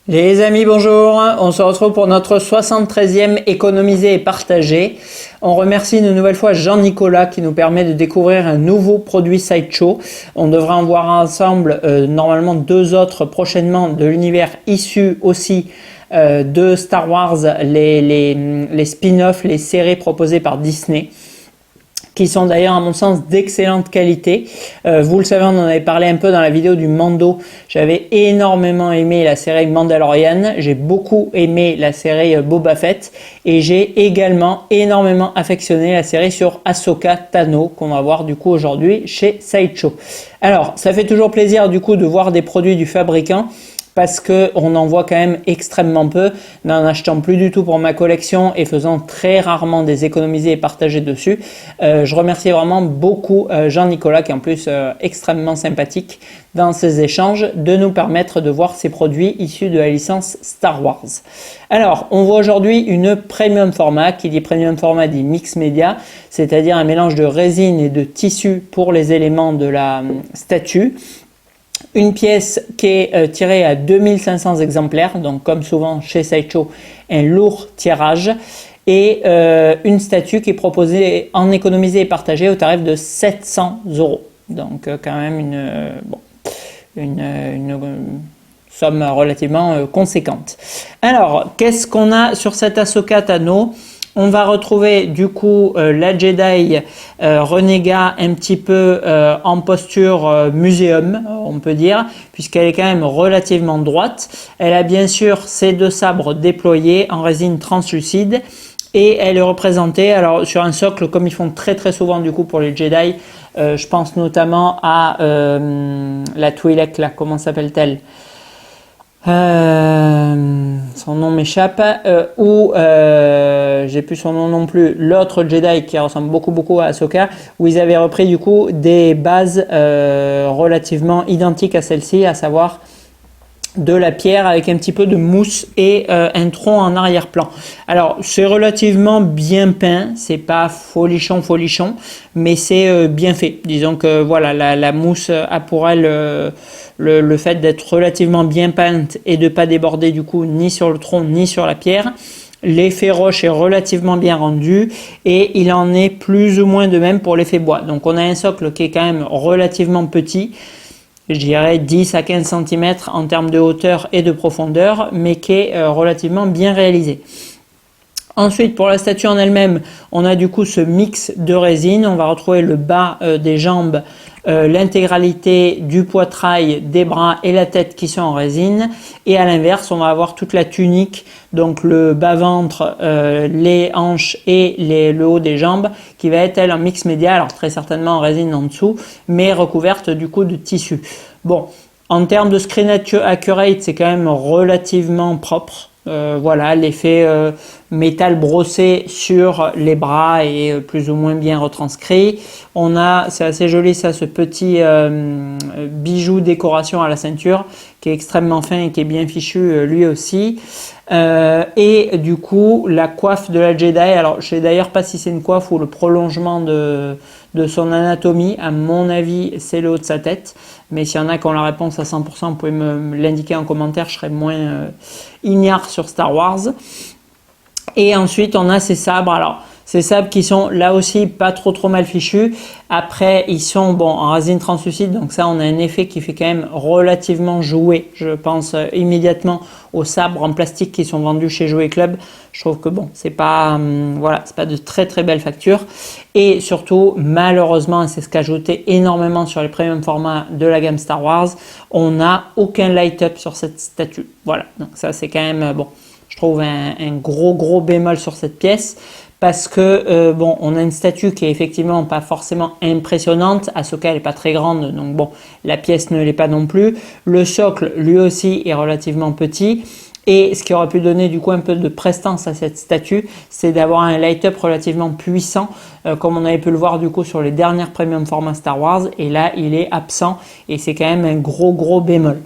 Les amis, bonjour. On se retrouve pour notre 73e économiser et partager. On remercie une nouvelle fois Jean-Nicolas qui nous permet de découvrir un nouveau produit Sideshow. On devra en voir ensemble normalement deux autres prochainement de l'univers issu aussi de Star Wars, les spin-offs, les séries proposées par Disney, qui sont d'ailleurs à mon sens d'excellente qualité. Vous le savez, on en avait parlé un peu dans la vidéo du Mando. J'avais énormément aimé la série Mandalorian, j'ai beaucoup aimé la série Boba Fett et j'ai également énormément affectionné la série sur Ahsoka Tano qu'on va voir du coup aujourd'hui chez Sideshow. Alors, ça fait toujours plaisir du coup de voir des produits du fabricant, parce qu'on en voit quand même extrêmement peu, n'en achetant plus du tout pour ma collection et faisant très rarement des économisés et partagés dessus. Je remercie vraiment beaucoup Jean-Nicolas qui est en plus extrêmement sympathique dans ses échanges de nous permettre de voir ces produits issus de la licence Star Wars. Alors, on voit aujourd'hui une premium format. Qui dit premium format dit mix média, c'est-à-dire un mélange de résine et de tissu pour les éléments de la statue. Une pièce qui est tirée à 2500 exemplaires, donc comme souvent chez Sideshow, un lourd tirage, et une statue qui est proposée en économisé et partagé au tarif de 700 €. Donc quand même une somme relativement conséquente. Alors, qu'est-ce qu'on a sur cette Ahsoka Tano ? On va retrouver du coup la Jedi renégat un petit peu en posture muséum, on peut dire, puisqu'elle est quand même relativement droite. Elle a bien sûr ses deux sabres déployés en résine translucide et elle est représentée alors sur un socle comme ils font très très souvent du coup pour les Jedi. Je pense notamment à la Twi'lek, là, comment s'appelle-t-elle ? Son nom m'échappe, ou j'ai plus son nom non plus, l'autre Jedi qui ressemble beaucoup à Ahsoka, où ils avaient repris du coup des bases relativement identiques à celle-ci, à savoir de la pierre avec un petit peu de mousse et un tronc en arrière-plan. Alors c'est relativement bien peint, c'est pas folichon, mais c'est bien fait. Disons que voilà, la mousse a pour elle le fait d'être relativement bien peinte et de pas déborder du coup ni sur le tronc ni sur la pierre. L'effet roche est relativement bien rendu et il en est plus ou moins de même pour l'effet bois. Donc on a un socle qui est quand même relativement petit, je dirais 10 à 15 cm en termes de hauteur et de profondeur, mais qui est relativement bien réalisé. Ensuite, pour la statue en elle-même, on a du coup ce mix de résine. On va retrouver le bas des jambes, l'intégralité du poitrail, des bras et la tête qui sont en résine. Et à l'inverse, on va avoir toute la tunique, donc le bas-ventre, les hanches et le haut des jambes, qui va être elle en mix média, alors très certainement en résine en dessous, mais recouverte du coup de tissu. Bon, en termes de screen accurate, c'est quand même relativement propre. Voilà, l'effet métal brossé sur les bras est plus ou moins bien retranscrit. On a, c'est assez joli ça, ce petit bijou décoration à la ceinture qui est extrêmement fin et qui est bien fichu lui aussi. Et du coup, la coiffe de la Jedi, alors je sais d'ailleurs pas si c'est une coiffe ou le prolongement de son anatomie. À mon avis, c'est le haut de sa tête. Mais s'il y en a qui ont la réponse à 100%, vous pouvez me l'indiquer en commentaire, je serai moins ignare sur Star Wars. Et ensuite, on a ces sabres. Alors, ces sabres qui sont là aussi pas trop mal fichus. Après, ils sont en résine translucide, donc ça, on a un effet qui fait quand même relativement jouer. Je pense immédiatement aux sabres en plastique qui sont vendus chez Jouet Club. Je trouve que c'est pas c'est pas de très belle facture. Et surtout, malheureusement, c'est ce qu'ajoutait énormément sur les premium formats de la gamme Star Wars, on n'a aucun light-up sur cette statue. Voilà, donc ça c'est quand même je trouve un gros bémol sur cette pièce. Parce que on a une statue qui est effectivement pas forcément impressionnante. Ahsoka elle est pas très grande, donc la pièce ne l'est pas non plus. Le socle lui aussi est relativement petit. Et ce qui aurait pu donner du coup un peu de prestance à cette statue, c'est d'avoir un light-up relativement puissant, comme on avait pu le voir du coup sur les dernières premium formats Star Wars. Et là, il est absent et c'est quand même un gros bémol.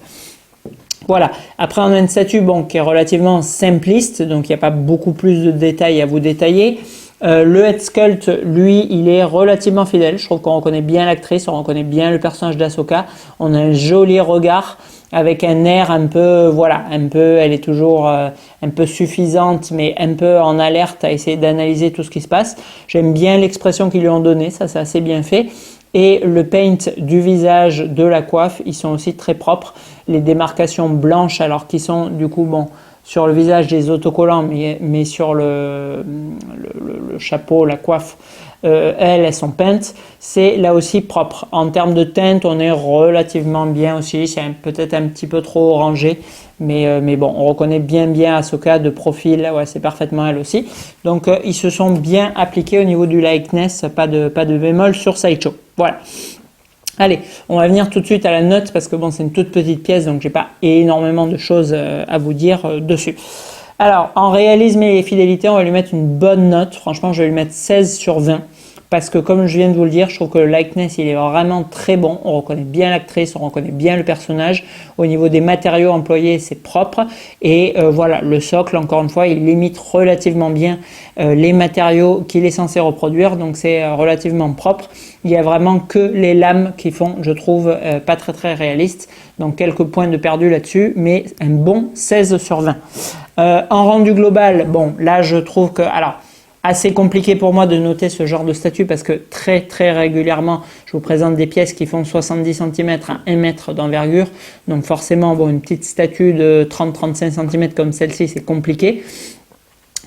Voilà, après on a une statue qui est relativement simpliste, donc il n'y a pas beaucoup plus de détails à vous détailler. Le head sculpt, lui, il est relativement fidèle. Je trouve qu'on reconnaît bien l'actrice, on reconnaît bien le personnage d'Ahsoka. On a un joli regard avec un air un peu, voilà, un peu, elle est toujours un peu suffisante, mais un peu en alerte à essayer d'analyser tout ce qui se passe. J'aime bien l'expression qu'ils lui ont donnée, ça c'est assez bien fait. Et le paint du visage, de la coiffe, ils sont aussi très propres. Les démarcations blanches, alors qu'ils sont du coup, bon, sur le visage des autocollants, mais sur le chapeau, la coiffe, elles sont peintes. C'est là aussi propre. En termes de teinte, on est relativement bien aussi. C'est peut-être un petit peu trop orangé. Mais bon, on reconnaît bien Ahsoka de profil. Ouais, c'est parfaitement elle aussi. Donc, ils se sont bien appliqués au niveau du likeness. Pas de bémol sur Sideshow. Voilà. Allez, on va venir tout de suite à la note parce que bon, c'est une toute petite pièce, donc j'ai pas énormément de choses à vous dire dessus. Alors, en réalisme et fidélité, on va lui mettre une bonne note. Franchement, je vais lui mettre 16 sur 20. Parce que comme je viens de vous le dire, je trouve que le likeness, il est vraiment très bon. On reconnaît bien l'actrice, on reconnaît bien le personnage. Au niveau des matériaux employés, c'est propre. Et voilà, le socle, encore une fois, il limite relativement bien les matériaux qu'il est censé reproduire. Donc c'est relativement propre. Il y a vraiment que les lames qui font, je trouve, pas très réalistes. Donc quelques points de perdu là-dessus, mais un bon 16 sur 20. En rendu global, bon, là je trouve que... Alors, assez compliqué pour moi de noter ce genre de statut parce que très régulièrement, je vous présente des pièces qui font 70 cm à 1 mètre d'envergure. Donc forcément, bon, une petite statue de 30-35 cm comme celle-ci, c'est compliqué.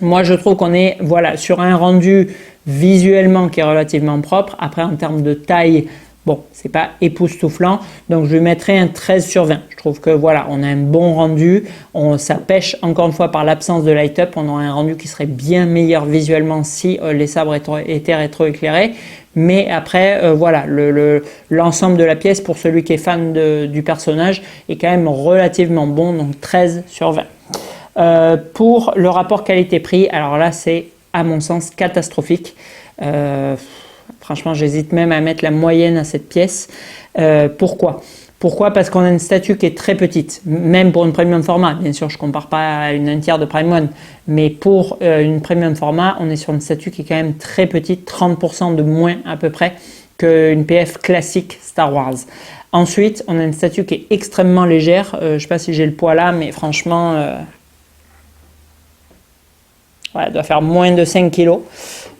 Moi, je trouve qu'on est voilà, sur un rendu visuellement qui est relativement propre. Après, en termes de taille, bon, c'est pas époustouflant, donc je lui mettrai un 13 sur 20. Je trouve que voilà, on a un bon rendu, ça pêche encore une fois par l'absence de light-up, on aurait un rendu qui serait bien meilleur visuellement si les sabres étaient rétroéclairés. Mais après, voilà, l'ensemble de la pièce, pour celui qui est fan du personnage, est quand même relativement bon, donc 13 sur 20. Pour le rapport qualité-prix, alors là, c'est à mon sens catastrophique. Franchement, j'hésite même à mettre la moyenne à cette pièce. Pourquoi ? Parce qu'on a une statue qui est très petite, même pour une premium format. Bien sûr, je ne compare pas à une entière de Prime One, mais pour une premium format, on est sur une statue qui est quand même très petite, 30% de moins à peu près qu'une PF classique Star Wars. Ensuite, on a une statue qui est extrêmement légère. Je ne sais pas si j'ai le poids là, mais franchement... ouais, elle doit faire moins de 5 kg.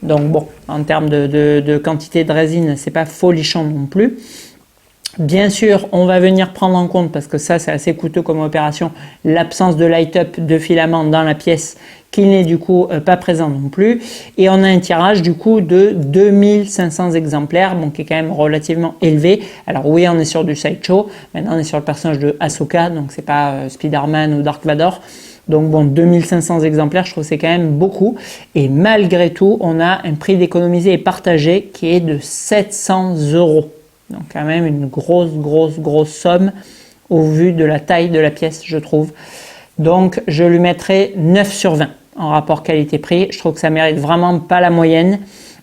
Donc bon, en termes de quantité de résine, c'est pas folichon non plus. Bien sûr, on va venir prendre en compte, parce que ça c'est assez coûteux comme opération, l'absence de light-up de filament dans la pièce qui n'est du coup pas présent non plus. Et on a un tirage du coup de 2500 exemplaires, donc qui est quand même relativement élevé. Alors oui, on est sur du Sideshow, maintenant on est sur le personnage de Ahsoka, donc c'est pas Spider-Man ou Dark Vador. Donc bon, 2500 exemplaires, je trouve que c'est quand même beaucoup. Et malgré tout, on a un prix d'économiser et partagé qui est de 700 €. Donc quand même une grosse somme au vu de la taille de la pièce, je trouve. Donc je lui mettrai 9 sur 20 en rapport qualité-prix. Je trouve que ça mérite vraiment pas la moyenne.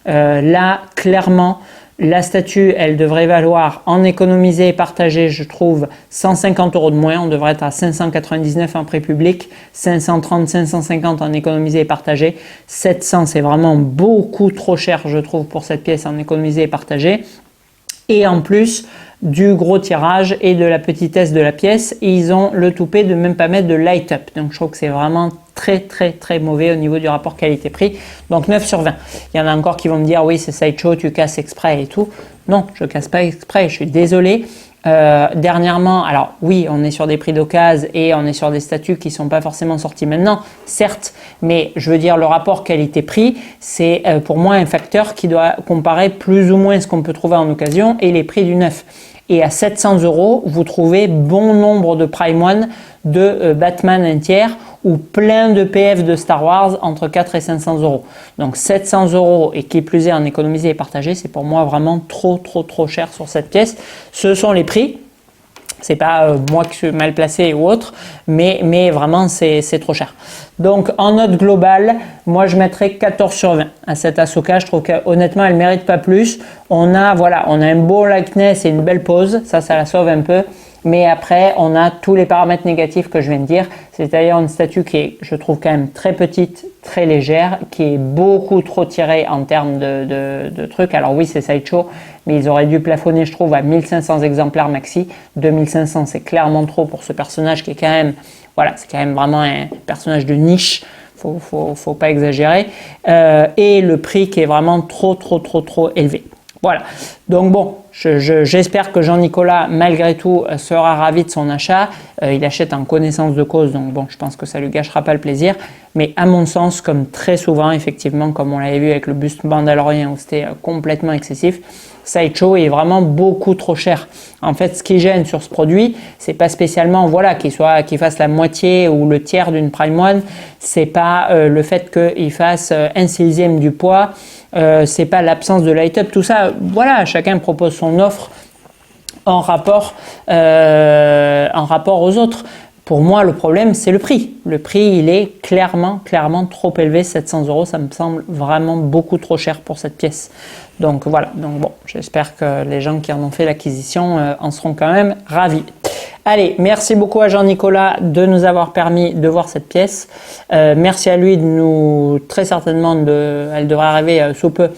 Là, clairement, la statue, elle devrait valoir en économisé et partagé, je trouve, 150 € de moins. On devrait être à 599 en prix public, 530, 550 en économisé et partagé. 700, c'est vraiment beaucoup trop cher, je trouve, pour cette pièce en économisé et partagé. Et en plus du gros tirage et de la petitesse de la pièce, ils ont le toupet de même pas mettre de light-up. Donc je trouve que c'est vraiment très mauvais au niveau du rapport qualité-prix. Donc 9 sur 20. Il y en a encore qui vont me dire oui, c'est Sideshow, tu casses exprès et tout. Non, je casse pas exprès, je suis désolé. Dernièrement, alors oui, on est sur des prix d'occasion et on est sur des statuts qui ne sont pas forcément sortis maintenant, certes, mais je veux dire le rapport qualité-prix, c'est pour moi un facteur qui doit comparer plus ou moins ce qu'on peut trouver en occasion et les prix du neuf. Et à 700 €, vous trouvez bon nombre de Prime One de Batman entière ou plein de PF de Star Wars entre 4 et 500 €. Donc 700 € et qui plus est en économisé et partagé, c'est pour moi vraiment trop cher sur cette pièce. Ce sont les prix. C'est pas moi qui suis mal placé ou autre, mais vraiment c'est trop cher. Donc en note globale, moi je mettrais 14 sur 20 à cette Ahsoka. Je trouve qu'honnêtement elle mérite pas plus. On a un beau likeness et une belle pose, ça la sauve un peu. Mais après, on a tous les paramètres négatifs que je viens de dire, c'est-à-dire une statue qui est, je trouve, quand même très petite, très légère, qui est beaucoup trop tirée en termes de trucs. Alors oui, c'est Sideshow, mais ils auraient dû plafonner, je trouve, à 1500 exemplaires maxi. 2500, c'est clairement trop pour ce personnage qui est quand même, voilà, c'est quand même vraiment un personnage de niche. Faut pas exagérer. Et le prix qui est vraiment trop élevé. Voilà. Donc bon, j'espère que Jean-Nicolas, malgré tout, sera ravi de son achat. Il achète en connaissance de cause, donc bon, je pense que ça ne lui gâchera pas le plaisir. Mais à mon sens, comme très souvent, effectivement, comme on l'avait vu avec le buste mandalorien où c'était complètement excessif, Sideshow est vraiment beaucoup trop cher. En fait, ce qui gêne sur ce produit, c'est pas spécialement voilà qu'il fasse la moitié ou le tiers d'une Prime One. C'est pas le fait qu'il fasse 1/6 du poids. C'est pas l'absence de light up. Tout ça, voilà, chacun propose son offre en rapport aux autres. Pour moi, le problème, c'est le prix. Le prix, il est clairement trop élevé. 700 €, ça me semble vraiment beaucoup trop cher pour cette pièce. Donc voilà, donc bon, j'espère que les gens qui en ont fait l'acquisition en seront quand même ravis. Allez, merci beaucoup à Jean-Nicolas de nous avoir permis de voir cette pièce. Merci à lui de nous, très certainement, elle devrait arriver sous peu,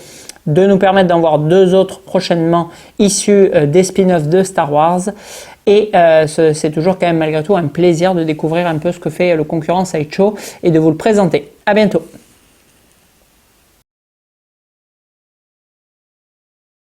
de nous permettre d'en voir 2 autres prochainement issus des spin-offs de Star Wars. Et c'est toujours quand même malgré tout un plaisir de découvrir un peu ce que fait le concurrent Sideshow et de vous le présenter. À bientôt.